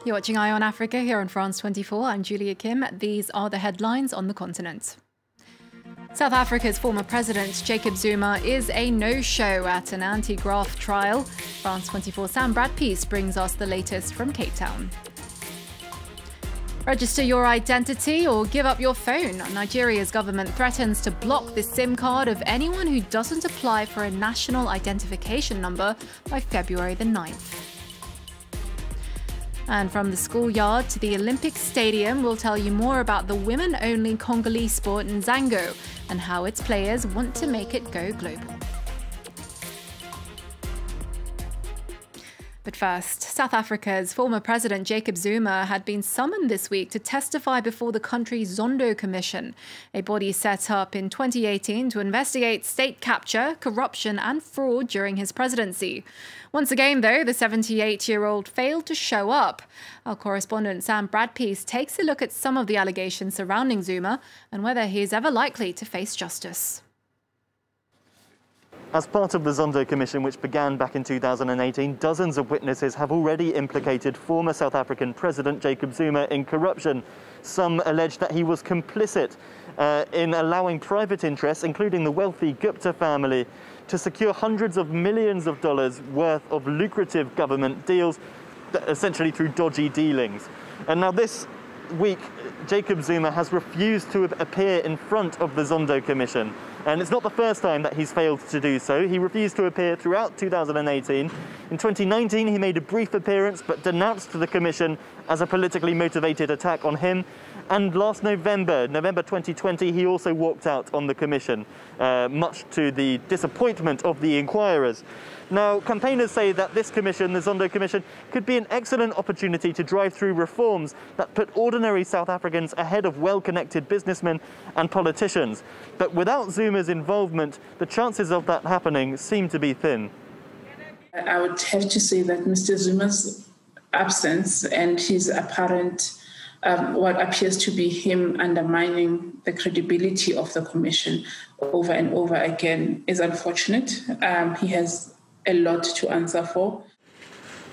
You're watching Eye on Africa here on France 24. I'm Julia Kim. These are the headlines on the continent. South Africa's former president, Jacob Zuma, is a no-show at an anti-graft trial. France 24's Sam Bradpeace brings us the latest from Cape Town. Register your identity or give up your phone. Nigeria's government threatens to block the SIM card of anyone who doesn't apply for a national identification number by February the 9th. And from the schoolyard to the Olympic Stadium, we'll tell you more about the women-only Congolese sport Nzango and how its players want to make it go global. But first, South Africa's former president Jacob Zuma had been summoned this week to testify before the country's Zondo Commission, a body set up in 2018 to investigate state capture, corruption and fraud during his presidency. Once again, though, the 78-year-old failed to show up. Our correspondent Sam Bradpeace takes a look at some of the allegations surrounding Zuma and whether he is ever likely to face justice. As part of the Zondo Commission, which began back in 2018, dozens of witnesses have already implicated former South African President Jacob Zuma in corruption. Some allege that he was complicit in allowing private interests, including the wealthy Gupta family, to secure hundreds of millions of dollars worth of lucrative government deals, essentially through dodgy dealings. And now this week, Jacob Zuma has refused to appear in front of the Zondo Commission. And it's not the first time that he's failed to do so. He refused to appear throughout 2018. In 2019, he made a brief appearance, but denounced the Commission as a politically motivated attack on him. And last November 2020, he also walked out on the Commission, much to the disappointment of the inquirers. Now, campaigners say that this commission, the Zondo Commission, could be an excellent opportunity to drive through reforms that put ordinary South Africans ahead of well-connected businessmen and politicians. But without Zuma's involvement, the chances of that happening seem to be thin. I would have to say that Mr. Zuma's absence and his apparent what appears to be him undermining the credibility of the commission over and over again is unfortunate. He has a lot to answer for.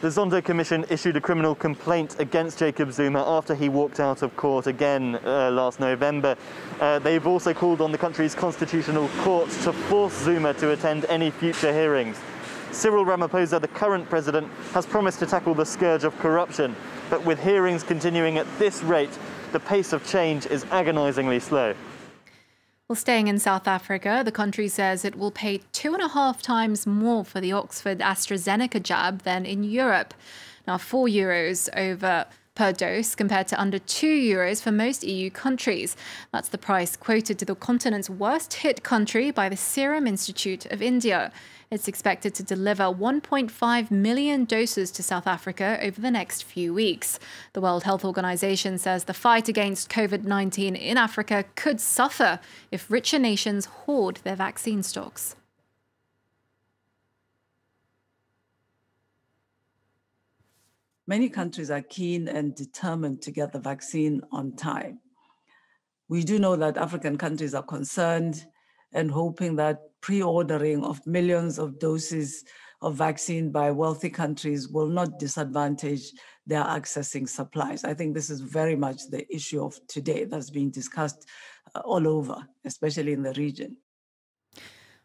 The Zondo Commission issued a criminal complaint against Jacob Zuma after he walked out of court again last November. They've also called on the country's constitutional court to force Zuma to attend any future hearings. Cyril Ramaphosa, the current president, has promised to tackle the scourge of corruption, but with hearings continuing at this rate, the pace of change is agonizingly slow. Well, staying in South Africa, the country says it will pay 2.5 times more for the Oxford AstraZeneca jab than in Europe. Now, €4 per dose compared to under €2 for most EU countries. That's the price quoted to the continent's worst hit country by the Serum Institute of India. It's expected to deliver 1.5 million doses to South Africa over the next few weeks. The World Health Organization says the fight against COVID-19 in Africa could suffer if richer nations hoard their vaccine stocks. Many countries are keen and determined to get the vaccine on time. We do know that African countries are concerned and hoping that pre-ordering of millions of doses of vaccine by wealthy countries will not disadvantage their accessing supplies. I think this is very much the issue of today that's being discussed all over, especially in the region.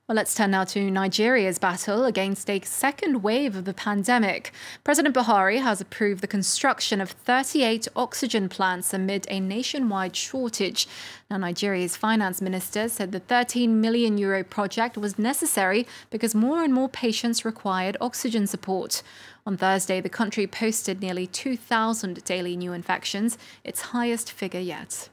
Well, let's turn now to Nigeria's battle against a second wave of the pandemic. President Buhari has approved the construction of 38 oxygen plants amid a nationwide shortage. Now, Nigeria's finance minister said the €13 million project was necessary because more and more patients required oxygen support. On Thursday, the country posted nearly 2,000 daily new infections, its highest figure yet.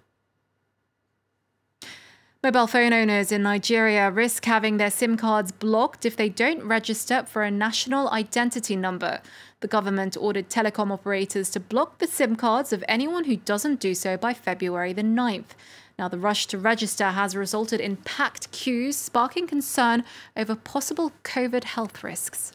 Mobile phone owners in Nigeria risk having their SIM cards blocked if they don't register for a national identity number. The government ordered telecom operators to block the SIM cards of anyone who doesn't do so by February the 9th. Now, the rush to register has resulted in packed queues, sparking concern over possible COVID health risks.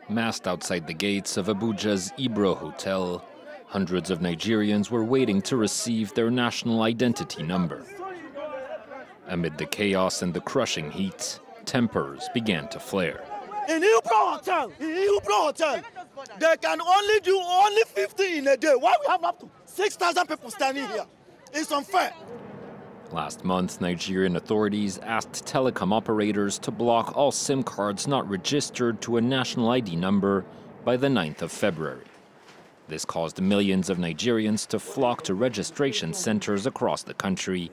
Massed outside the gates of Abuja's Ibro Hotel, hundreds of Nigerians were waiting to receive their national identity number. Amid the chaos and the crushing heat, tempers began to flare. They can only do 50 in a day. Why we have up to 6,000 people standing here? It's unfair. Last month, Nigerian authorities asked telecom operators to block all SIM cards not registered to a national ID number by the 9th of February. This caused millions of Nigerians to flock to registration centers across the country,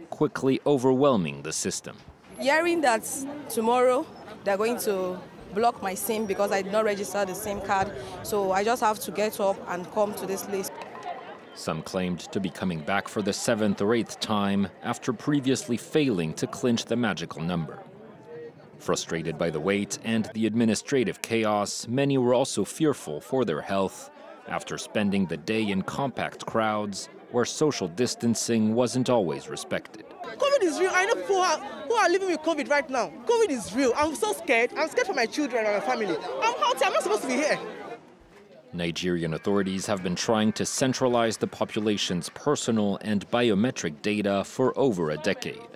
quickly overwhelming the system. Hearing that tomorrow they're going to block my SIM because I did not register the SIM card, so I just have to get up and come to this list. Some claimed to be coming back for the 7th or 8th time after previously failing to clinch the magical number. Frustrated by the wait and the administrative chaos, many were also fearful for their health after spending the day in compact crowds where social distancing wasn't always respected. COVID is real. I know people who are living with COVID right now. COVID is real. I'm so scared. I'm scared for my children and my family. I'm healthy. I'm not supposed to be here. Nigerian authorities have been trying to centralize the population's personal and biometric data for over a decade.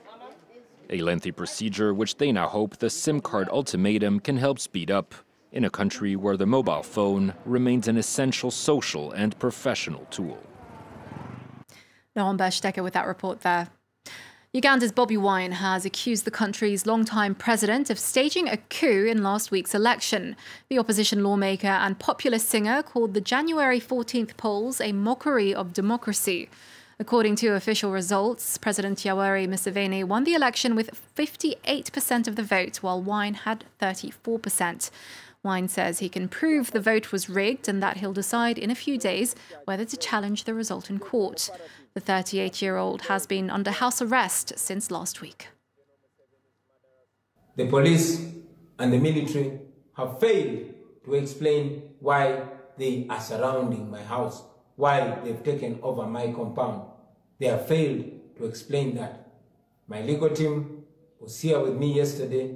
A lengthy procedure which they now hope the SIM card ultimatum can help speed up in a country where the mobile phone remains an essential social and professional tool. Laurent Berstecker with that report there. Uganda's Bobi Wine has accused the country's longtime president of staging a coup in last week's election. The opposition lawmaker and populist singer called the January 14th polls a mockery of democracy. According to official results, President Yoweri Museveni won the election with 58% of the vote, while Wine had 34%. Wine says he can prove the vote was rigged and that he'll decide in a few days whether to challenge the result in court. The 38-year-old has been under house arrest since last week. The police and the military have failed to explain why they are surrounding my house, why they've taken over my compound. They have failed to explain that. My legal team was here with me yesterday.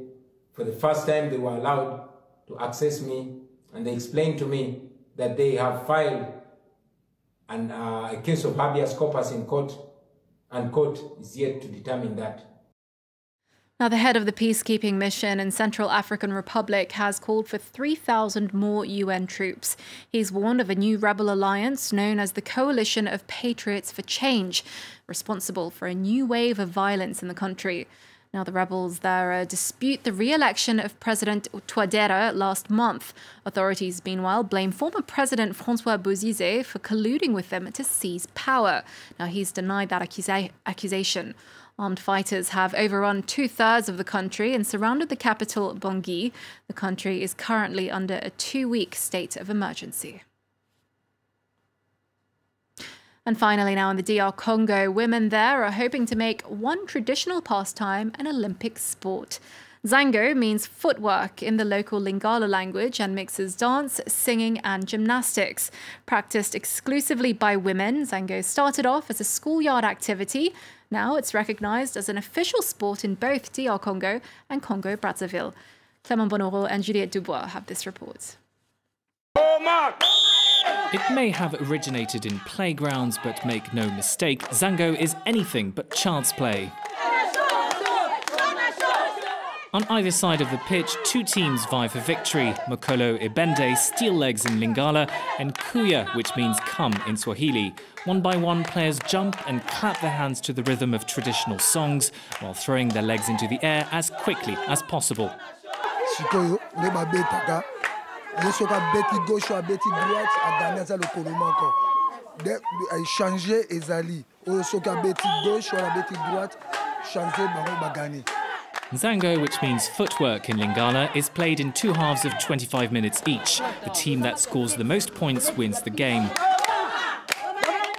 For the first time, they were allowed to access me, and they explained to me that they have filed a case of habeas corpus in court, and court is yet to determine that. Now, the head of the peacekeeping mission in Central African Republic has called for 3,000 more UN troops. He's warned of a new rebel alliance known as the Coalition of Patriots for Change, responsible for a new wave of violence in the country. Now, the rebels there dispute the re-election of President Touadéra last month. Authorities, meanwhile, blame former President François Bozizé for colluding with them to seize power. Now, he's denied that accusation. Armed fighters have overrun 2/3 of the country and surrounded the capital, Bangui. The country is currently under a 2-week state of emergency. And finally, now in the DR Congo, women there are hoping to make one traditional pastime an Olympic sport. Nzango means footwork in the local Lingala language and mixes dance, singing and gymnastics. Practiced exclusively by women, Nzango started off as a schoolyard activity. Now it's recognized as an official sport in both DR Congo and Congo-Brazzaville. Clément Bonoro and Juliette Dubois have this report. It may have originated in playgrounds, but make no mistake, Nzango is anything but child's play. On either side of the pitch, two teams vie for victory. Mokolo Ebende, steel legs in Lingala, and Kuya, which means come in Swahili. One by one, players jump and clap their hands to the rhythm of traditional songs, while throwing their legs into the air as quickly as possible. Nzango, which means footwork in Lingala, is played in 2 halves of 25 minutes each. The team that scores the most points wins the game.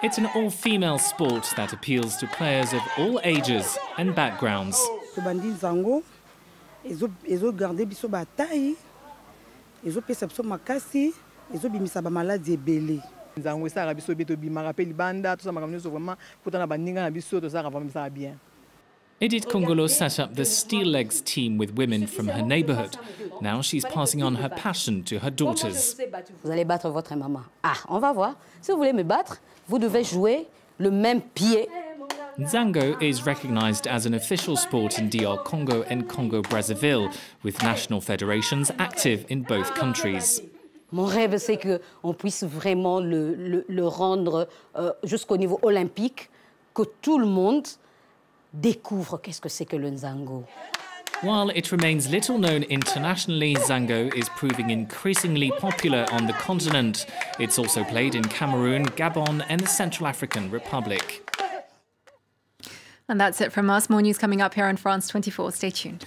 It's an all-female sport that appeals to players of all ages and backgrounds. Edith Kongolo set up the Steel Legs team with women from her neighborhood. Now she's passing on her passion to her daughters. Vous allez battre votre maman. Ah, on va voir. Si vous voulez me battre, vous devez jouer le même pied. Nzango is recognized as an official sport in DR Congo and Congo-Brazzaville, with national federations active in both countries. Mon rêve, c'est qu'on puisse vraiment le rendre jusqu'au niveau olympique, que tout le monde découvre qu'est-ce que c'est que le Nzango. While it remains little known internationally, Nzango is proving increasingly popular on the continent. It's also played in Cameroon, Gabon and the Central African Republic. And that's it from us. More news coming up here on France 24. Stay tuned.